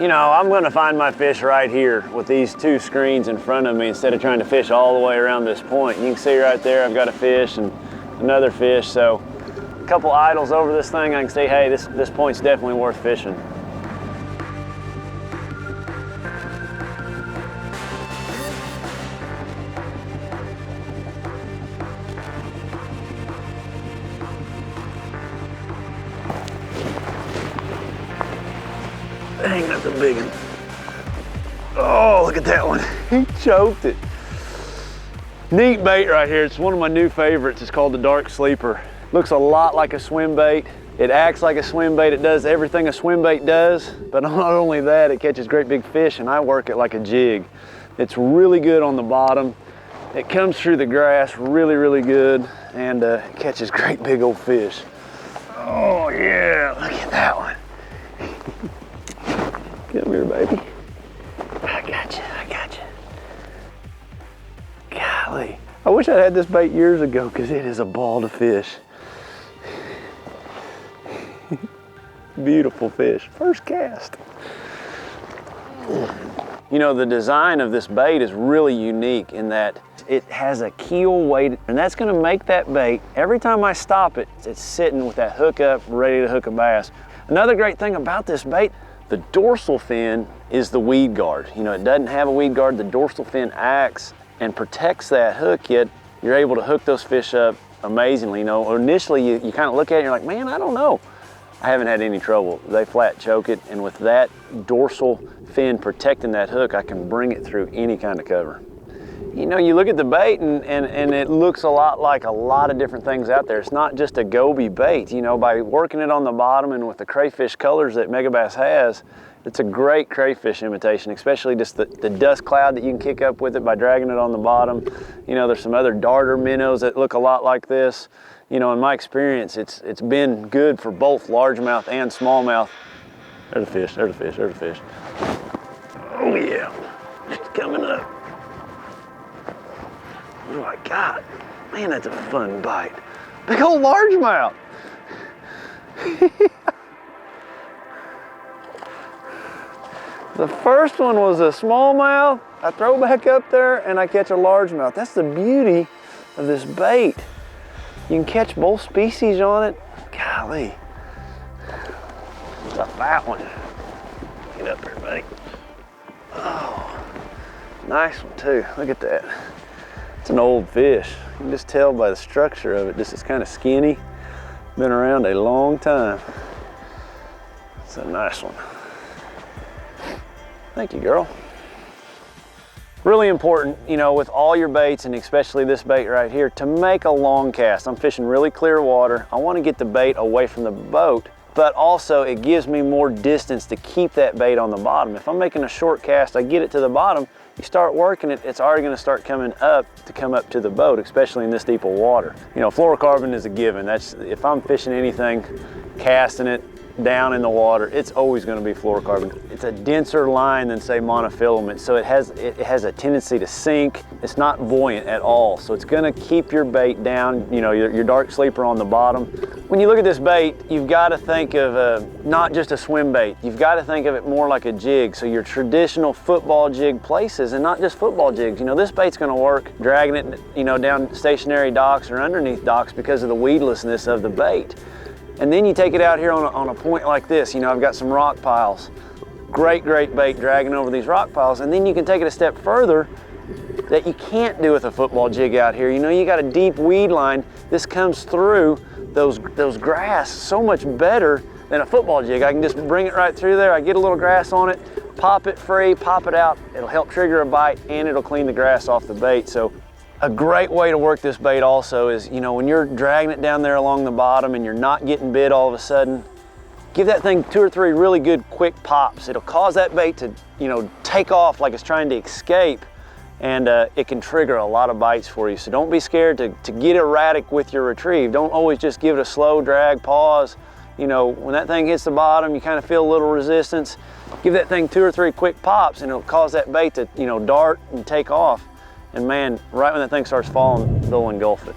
You know, I'm gonna find my fish right here with these two screens in front of me instead of trying to fish all the way around this point. You can see right there, I've got a fish and another fish. So a couple idles over this thing, I can say, hey, this point's definitely worth fishing. Dang, that's a big one. Oh, look at that one. He choked it. Neat bait right here. It's one of my new favorites. It's called the dark sleeper. Looks a lot like a swim bait. It acts like a swim bait. It does everything a swim bait does, but not only that, it catches great big fish, and I work it like a jig. It's really good on the bottom. It comes through the grass really, really good, and catches great big old fish. Oh yeah, look at that one. Come here, baby. I got you, I got you. Golly, I wish I had this bait years ago because it is a ball to fish. Beautiful fish, first cast. You know, the design of this bait is really unique in that it has a keel weight, and that's gonna make that bait, every time I stop it, it's sitting with that hook up, ready to hook a bass. Another great thing about this bait, the dorsal fin is the weed guard. You know, it doesn't have a weed guard. The dorsal fin acts and protects that hook, yet you're able to hook those fish up amazingly. You know, initially you kind of look at it and you're like, man, I don't know. I haven't had any trouble. They flat choke it, and with that dorsal fin protecting that hook, I can bring it through any kind of cover. You know, you look at the bait and it looks a lot like a lot of different things out there. It's not just a goby bait. You know, by working it on the bottom and with the crayfish colors that Megabass has, it's a great crayfish imitation, especially just the dust cloud that you can kick up with it by dragging it on the bottom. You know, there's some other darter minnows that look a lot like this. You know, in my experience, it's been good for both largemouth and smallmouth. There's a fish, there's a fish, there's a fish. Oh yeah, it's coming up. What do I got? Man, that's a fun bite. Big old largemouth. The first one was a smallmouth. I throw back up there and I catch a largemouth. That's the beauty of this bait. You can catch both species on it. Golly. It's a fat one. Get up here, buddy. Oh, nice one too. Look at that. It's an old fish. You can just tell by the structure of it. This is kind of skinny. Been around a long time. It's a nice one. Thank you, girl. Really important, you know, with all your baits, and especially this bait right here, to make a long cast. I'm fishing really clear water. I want to get the bait away from the boat, but also it gives me more distance to keep that bait on the bottom. If I'm making a short cast, I get it to the bottom, you start working it, it's already going to start coming up to come up to the boat, especially in this deep of water. You know, fluorocarbon is a given. That's, if I'm fishing anything, casting it down in the water, it's always going to be fluorocarbon. It's a denser line than, say, monofilament, so it has a tendency to sink. It's not buoyant at all, so it's going to keep your bait down, you know, your dark sleeper on the bottom. When you look at this bait, you've got to think of not just a swim bait. You've got to think of it more like a jig, so your traditional football jig places, and not just football jigs. You know, this bait's going to work dragging it, you know, down stationary docks or underneath docks because of the weedlessness of the bait. And then you take it out here on a point like this. You know, I've got some rock piles. Great, great bait dragging over these rock piles. And then you can take it a step further that you can't do with a football jig out here. You know, you got a deep weed line. This comes through those grass so much better than a football jig. I can just bring it right through there. I get a little grass on it, pop it free, pop it out. It'll help trigger a bite, and it'll clean the grass off the bait. So a great way to work this bait also is, you know, when you're dragging it down there along the bottom and you're not getting bit all of a sudden, give that thing 2 or 3 really good quick pops. It'll cause that bait to, you know, take off like it's trying to escape, and it can trigger a lot of bites for you. So don't be scared to get erratic with your retrieve. Don't always just give it a slow drag, pause. You know, when that thing hits the bottom, you kind of feel a little resistance. Give that thing 2 or 3 quick pops, and it'll cause that bait to, you know, dart and take off. And man, right when that thing starts falling, they'll engulf it.